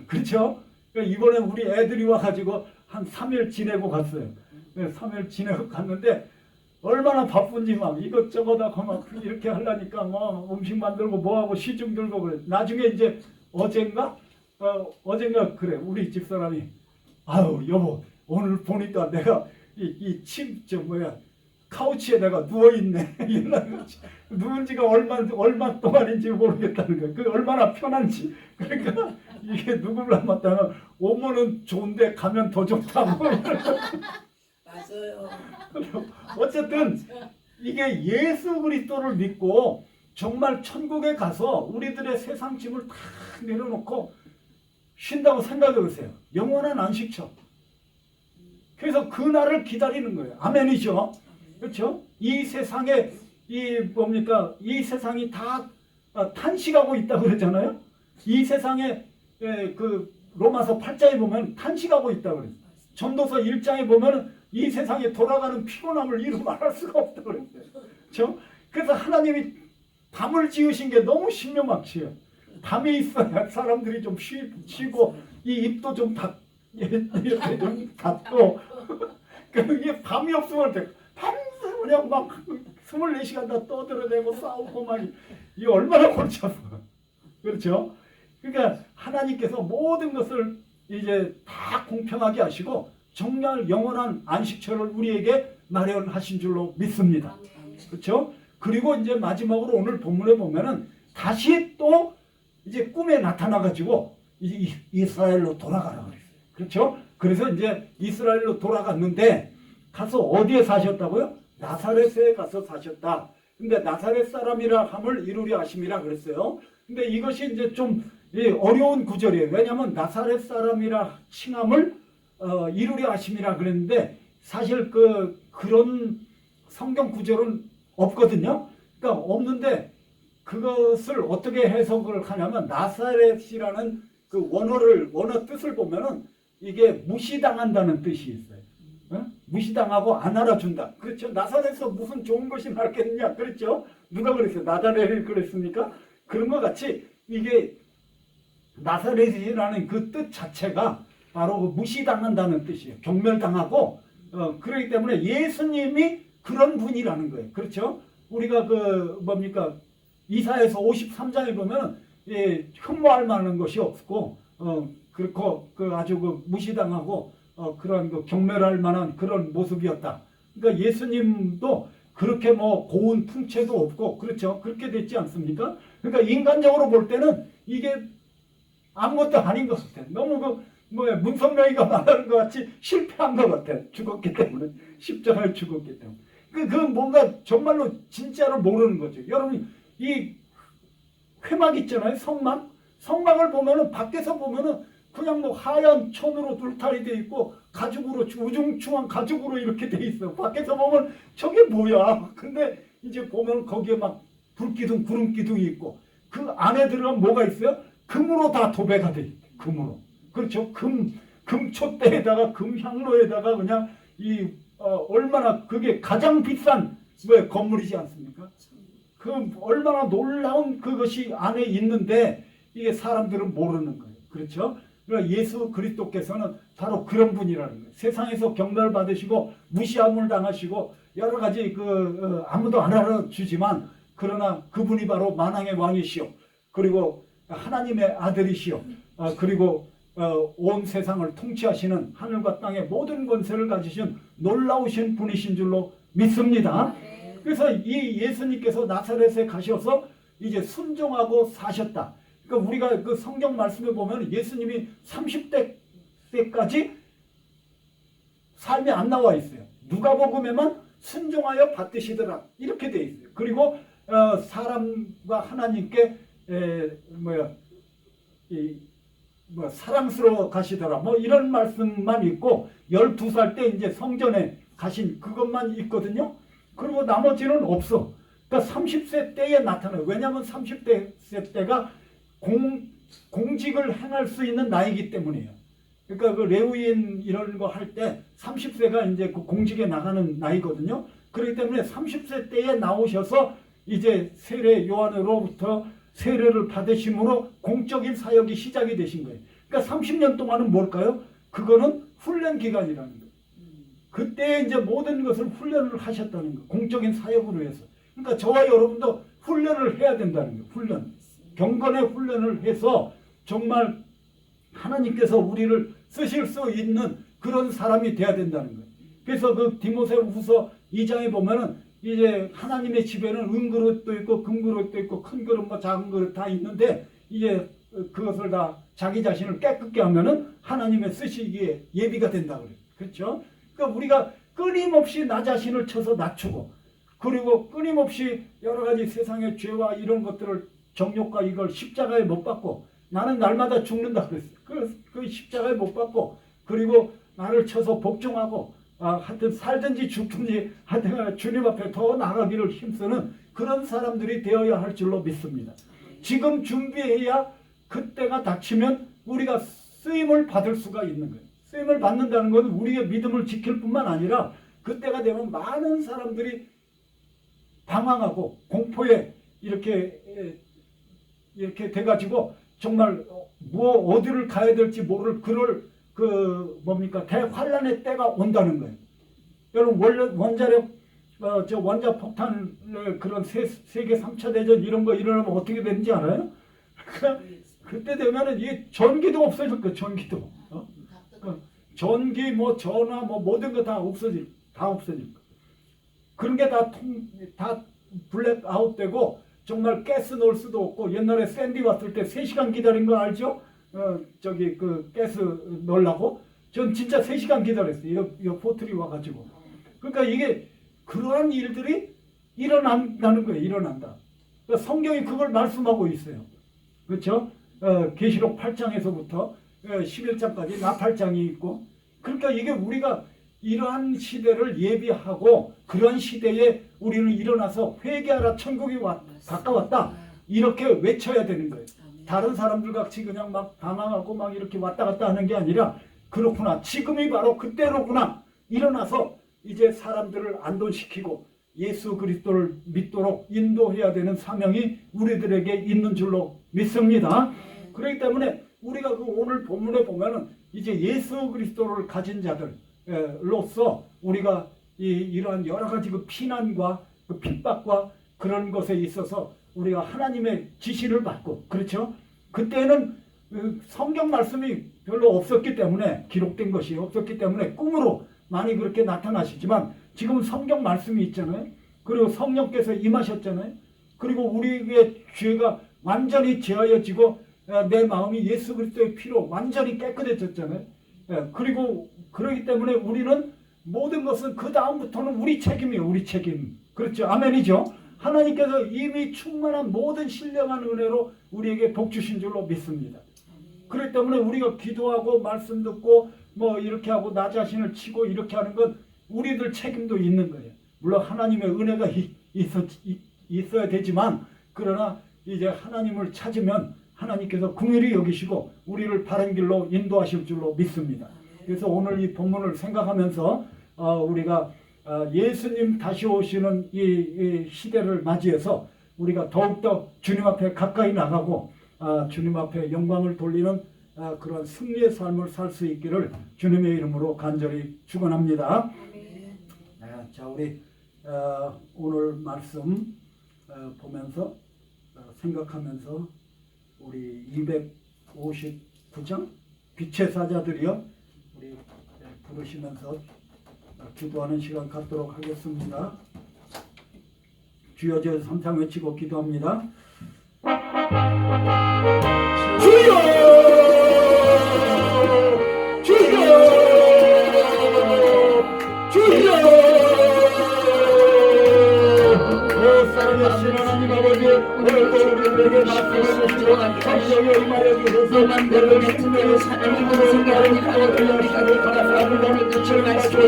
S2: 그렇죠? 이번에 우리 애들이 와가지고 한 3일 지내고 갔어요. 3일 지내고 갔는데 얼마나 바쁜지 막 이것저것 하고 막 이렇게 하려니까 음식 만들고 뭐하고 시중 들고 그래. 나중에 이제 어젠가 그래. 우리 집사람이 아유 여보 오늘 보니까 내가 카우치에 내가 누워있네. 누운 지가 얼마 동안인지 모르겠다는 거예요. 그 얼마나 편한지. 그러니까 이게 누구를 닮았다면 오면은 좋은데 가면 더 좋다고.
S4: 맞아요.
S2: 어쨌든 이게 예수 그리스도를 믿고 정말 천국에 가서 우리들의 세상 짐을 다 내려놓고 쉰다고 생각해 보세요. 영원한 안식처. 그래서 그 날을 기다리는 거예요. 아멘이죠. 그렇죠? 이 세상에 이 세상이 다 탄식하고 있다고 그러잖아요. 이 세상에 그 로마서 8장에 보면 탄식하고 있다고 그래요. 전도서 1장에 보면 이 세상에 돌아가는 피곤함을 이루 말할 수가 없다고 그랬어요. 그렇죠? 그래서 하나님이 밤을 지으신 게 너무 신명막치예요. 밤이 있어야 사람들이 좀 쉬고 이 입도 좀 이렇게 좀 닫고 이게 밤이 없으면 돼. 밤새 그냥 막 24시간 다 떠들어대고 싸우고 막 이게 얼마나 골치 아파. 그렇죠? 그러니까 하나님께서 모든 것을 이제 다 공평하게 하시고 정말 영원한 안식처를 우리에게 마련하신 줄로 믿습니다. 그렇죠? 그리고 이제 마지막으로 오늘 본문에 보면은 다시 또 이제 꿈에 나타나가지고 이스라엘로 돌아가라 그랬어요. 그렇죠? 그래서 이제 이스라엘로 돌아갔는데 가서 어디에 사셨다고요? 나사렛에 가서 사셨다. 근데 나사렛 사람이라 함을 이루려 하심이라 그랬어요. 근데 이것이 이제 좀 어려운 구절이에요. 왜냐하면 나사렛 사람이라 칭함을 이루려 하심이라 그랬는데 사실 그런 성경 구절은 없거든요. 그러니까 없는데 그것을 어떻게 해석을 하냐면 나사렛이라는 그 원어 뜻을 보면은 이게 무시당한다는 뜻이 있어요. 무시당하고 안 알아준다. 그렇죠? 나사렛에서 무슨 좋은 것이 나겠느냐? 그렇죠? 누가 그랬어요? 나다렛이 그랬습니까? 그런 것 같이 이게 나사렛이라는 그 뜻 자체가 바로 그 무시당한다는 뜻이에요. 경멸당하고 그렇기 때문에 예수님이 그런 분이라는 거예요. 그렇죠? 우리가 이사야서 53장에 보면 흠모할 만한 것이 없고 그렇고 아주 무시당하고 그런 경멸할 만한 그런 모습이었다. 그러니까 예수님도 그렇게 고운 풍채도 없고 그렇죠. 그렇게 됐지 않습니까? 그러니까 인간적으로 볼 때는 이게 아무것도 아닌 것 같아. 너무 문선명이가 말하는 것 같이 실패한 것 같아. 죽었기 때문에. 십자가에 죽었기 때문에. 그 뭔가 정말로 진짜로 모르는 거죠. 여러분 이 회막 있잖아요. 성막을 보면은 밖에서 보면은 그냥 뭐 하얀 천으로 둘타리 돼 있고 가죽으로 우중충한 가죽으로 이렇게 돼 있어요. 밖에서 보면 저게 뭐야? 근데 이제 보면 거기에 막 불기둥 구름기둥이 있고 그 안에 들어가면 뭐가 있어요? 금으로 다 도배가 돼 있대. 금으로. 그렇죠. 금촛대에다가 금향로에다가 그냥 얼마나 그게 가장 비싼 건물이지 않습니까? 그 얼마나 놀라운 그것이 안에 있는데 이게 사람들은 모르는 거예요. 그렇죠? 그러니까 예수 그리스도께서는 바로 그런 분이라는 거예요. 세상에서 경멸 받으시고 무시함을 당하시고 여러 가지 아무도 안 알아주지만 그러나 그분이 바로 만왕의 왕이시오. 그리고 하나님의 아들이시오. 그리고 온 세상을 통치하시는 하늘과 땅의 모든 권세를 가지신 놀라우신 분이신 줄로 믿습니다. 그래서 이 예수님께서 나사렛에 가셔서 이제 순종하고 사셨다. 그러니까 우리가 그 성경 말씀에 보면 예수님이 30대 때까지 삶이 안 나와 있어요. 누가복음에만 순종하여 받으시더라 이렇게 돼 있어요. 그리고 사람과 하나님께 사랑스러워 가시더라 뭐 이런 말씀만 있고 12살 때 이제 성전에 가신 그것만 있거든요. 그리고 나머지는 없어. 그러니까 30세 때에 나타나요. 왜냐하면 30세 때가 공직을 행할 수 있는 나이기 때문이에요. 그러니까 그 레위인 이런 거 할 때 30세가 이제 그 공직에 나가는 나이거든요. 그렇기 때문에 30세 때에 나오셔서 이제 세례 요한으로부터 세례를 받으심으로 공적인 사역이 시작이 되신 거예요. 그러니까 30년 동안은 뭘까요? 그거는 훈련 기간이라는 거예요. 그때 이제 모든 것을 훈련을 하셨다는 거예요. 공적인 사역으로 해서. 그러니까 저와 여러분도 훈련을 해야 된다는 거예요. 훈련. 경건의 훈련을 해서 정말 하나님께서 우리를 쓰실 수 있는 그런 사람이 돼야 된다는 거예요. 그래서 그 디모데후서 2장에 보면은 이제 하나님의 집에는 은그릇도 있고 금그릇도 있고 큰 그릇 뭐 작은 그릇 다 있는데 이제 그것을 다 자기 자신을 깨끗게 하면은 하나님의 쓰시기에 예비가 된다 그래요. 그렇죠? 그러니까 우리가 끊임없이 나 자신을 쳐서 낮추고 그리고 끊임없이 여러 가지 세상의 죄와 이런 것들을 정욕과 이걸 십자가에 못 박고 나는 날마다 죽는다 그랬어요. 그 십자가에 못 박고 그리고 나를 쳐서 복종하고 하여튼 살든지 죽든지 하여튼 주님 앞에 더 나가기를 힘쓰는 그런 사람들이 되어야 할 줄로 믿습니다. 지금 준비해야 그때가 닥치면 우리가 쓰임을 받을 수가 있는 거예요. 쓰임을 받는다는 것은 우리의 믿음을 지킬 뿐만 아니라 그때가 되면 많은 사람들이 방황하고 공포에 이렇게 돼가지고 정말 어디를 가야 될지 모를 그럴 대환란의 때가 온다는 거예요. 여러분 원자폭탄 그런 세계 3차 대전 이런 거 일어나면 어떻게 되는지 알아요? 그때 되면은 이 전기도 없어질 거예요. 전기도. 전기 뭐 전화 뭐 모든 거 다 없어질 거예요. 그런 게 다 블랙아웃 되고 정말 가스 넣을 수도 없고 옛날에 샌디 왔을 때 3시간 기다린 거 알죠? 그 가스 넣으려고 전 진짜 3시간 기다렸어요. 이 포트리 와가지고. 그러니까 이게 그러한 일들이 일어난다는 거예요. 일어난다. 그러니까 성경이 그걸 말씀하고 있어요. 그렇죠? 계시록 8장에서부터 11장까지 나팔장이 있고 그러니까 이게 우리가 이러한 시대를 예비하고 그런 시대에 우리는 일어나서 회개하라 천국이 가까웠다 이렇게 외쳐야 되는 거예요. 다른 사람들 같이 그냥 막 방황하고 막 이렇게 왔다 갔다 하는 게 아니라 그렇구나 지금이 바로 그때로구나 일어나서 이제 사람들을 안돈시키고 예수 그리스도를 믿도록 인도해야 되는 사명이 우리들에게 있는 줄로 믿습니다. 그렇기 때문에 우리가 그 오늘 본문에 보면은 이제 예수 그리스도를 가진 자들로서 우리가 이러한 여러 가지 그 피난과 그 핍박과 그런 것에 있어서 우리가 하나님의 지시를 받고 그렇죠? 그때는 성경 말씀이 별로 없었기 때문에 기록된 것이 없었기 때문에 꿈으로 많이 그렇게 나타나시지만 지금 성경 말씀이 있잖아요. 그리고 성령께서 임하셨잖아요. 그리고 우리의 죄가 완전히 제하여지고 내 마음이 예수 그리스도의 피로 완전히 깨끗해졌잖아요. 그리고 그렇기 때문에 우리는 모든 것은 그 다음부터는 우리 책임이에요. 우리 책임. 그렇죠. 아멘이죠. 하나님께서 이미 충만한 모든 신령한 은혜로 우리에게 복 주신 줄로 믿습니다. 그렇기 때문에 우리가 기도하고 말씀 듣고 뭐 이렇게 하고 나 자신을 치고 이렇게 하는 건 우리들 책임도 있는 거예요. 물론 하나님의 은혜가 있어야 되지만, 그러나 이제 하나님을 찾으면 하나님께서 긍휼히 여기시고 우리를 바른 길로 인도하실 줄로 믿습니다. 그래서 오늘 이 본문을 생각하면서 우리가 예수님 다시 오시는 이 시대를 맞이해서 우리가 더욱더 주님 앞에 가까이 나가고 주님 앞에 영광을 돌리는 그런 승리의 삶을 살 수 있기를 주님의 이름으로 간절히 축원합니다. 자, 우리 오늘 말씀 보면서 생각하면서 우리 259장 빛의 사자들이요, 우리 부르시면서 기도하는 시간 갖도록 하겠습니다. 주여 저 3장 외치고 기도합니다. 주여 주여 주여. 살아계신 하나님 아버지, 오늘도 우리들에게 말씀해 주시고 성령의 임하여 주셔서 만들어내 특별히 하나님을 생각하니 하나님을 우리가 기도하는 것을 말씀해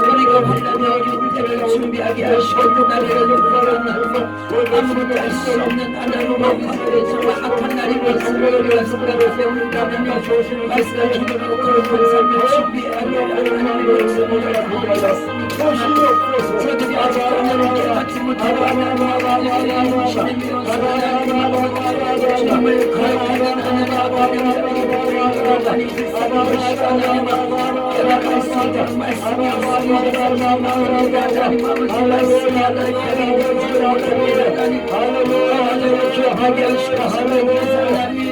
S2: 우리가 환난의 어려울 때를 준비하게 하시고 그 날을 역사하는 아무것도 할 수 없는 하나님의 정말 악한 날이 왔으므로 우리가 생각을 세운다면 말씀을 기도로 그런 삶을 준비하게 하나님의 말씀을 받았습니다. 저들이 아직 하나님께 받지 못하고 하나님의 주시는 주님을 거역하는 하나님 불쌍히 하나님 여러분 성경 말씀이 없습니다. 하나님 아버지 말씀이 하나님 기억하게 하시고 하나님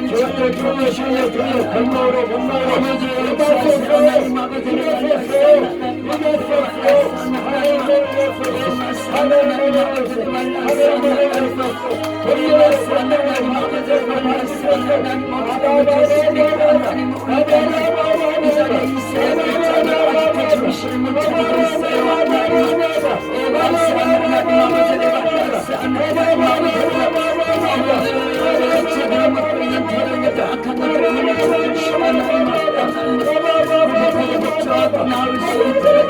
S2: 저를 도우시며 주의 건너로 하나님 아버지를 나올 수 있도록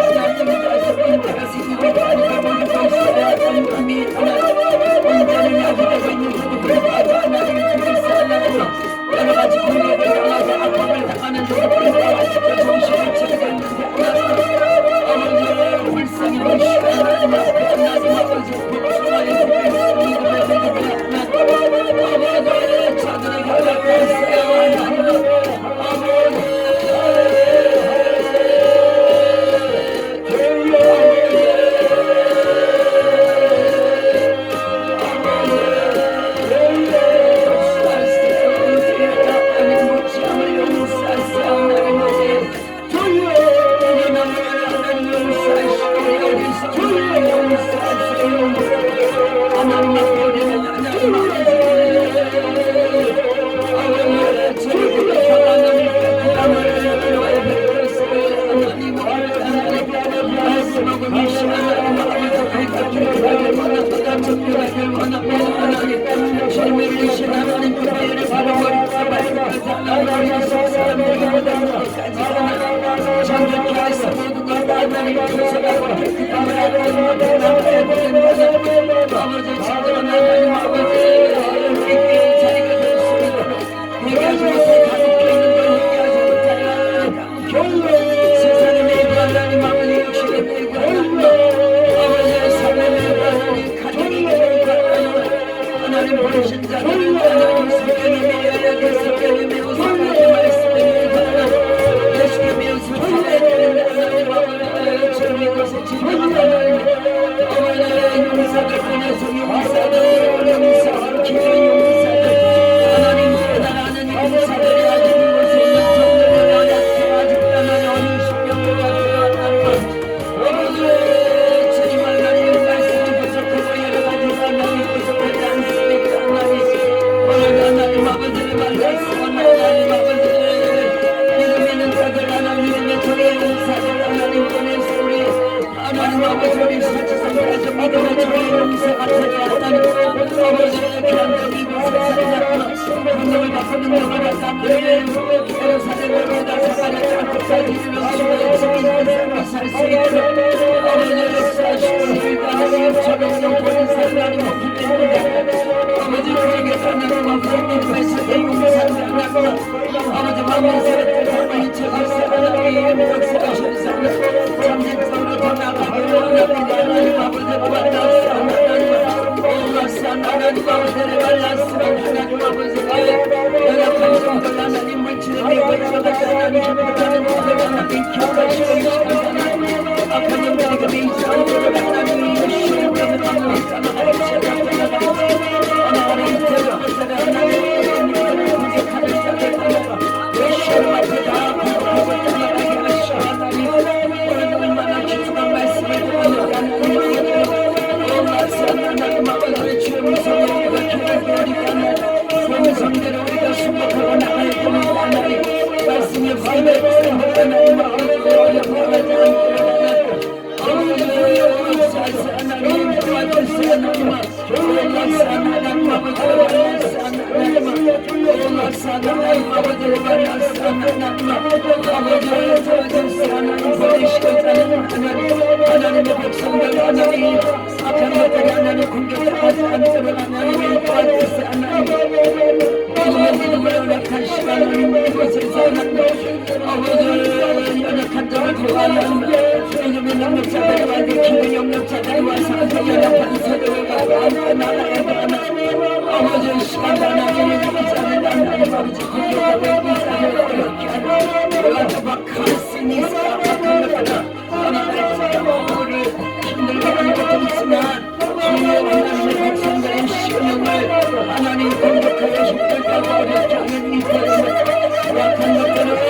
S2: 온전히 야기되고 있는 그들을 불구하고 하나님을 불쌍하고 여러 가지 공격을 당하고 아픔을 당하는 그들을 아직도 정신을 차리고 있는데 아버지 불쌍히 보시고 하나님 아버지 복수하여 주시옵소서. 아버지 자들에게 허락하세요. 아버지 믿음의 눈가들 하나님의
S1: 아버지 우리 사치상들에서 믿음의 저의 용서가 되어왔다니 아버지의 귀한 적 이곳에 살아났구나 운명을 바꾸는 영원한 땅에 예루살렘으로다 사가랴 앞까지 이루어지며 성인들과 살수 있도록 아버지의 역사하시고 우리가 하나님 저병령 보는 사람이 없기 때문에 아버지 그에게 하나님 아버지님께서 용서를 하나구나 아버지 만민사를 가만히 저기서 하나님 역사하셔서 잠재적으로 더 나가게 원합니다 하나님 아버지 만나서 하나님 아버지를 만났으면 하나님 아버지가 연약한 성들 하나님 물질을 내버려가 하나님 하나님 하나님 기억하시고 하나님 악한 영들에게 메이저를 하나님 시험을 받는 하나님 대적하사를 하나님 공격하는 자들 하나님 시험 앞에 다 공격하고 떠나가게 하시오 하나님 오늘 얼마나 기도한 말씀을 듣고 하나님 하나님 아버지의 주의 무성을 우리가 기도하리까 성성대로 우리가 순복하고 나갈 겁니다 하나님 말씀이 화면에 하나님 아버지의 어려움을 하나님 도와주세요 하나님 하나님 아버지를 만났어 하나님 아버지를 도와주세요 하나님 보내시겠다는 하나님의 백성들 하나님 악한 것들이 하나님 공격하지 않도록 하나님을 도와주세요 하나님 믿음을 연약한 시간을 이곳에서 하나님 아버지를 연약한 점을 보호하는 믿음의 능력자들과 기도의 영역자들이 와서 연약한 세대를 가고 함께 나가야 하나님 아버지의 시간 하나님을 이기자는 하나님 아버지 공격하고 이기자를 어렵게 하는 내가 도박할 수 있으니까 악한 것들아 하나님 우리를 힘들게 하는 것도 있지만 주의 하나님의 백성들의 심령을 하나님 공격하여 힘들다고 어렵게 하는 이 때문에 약한 것들을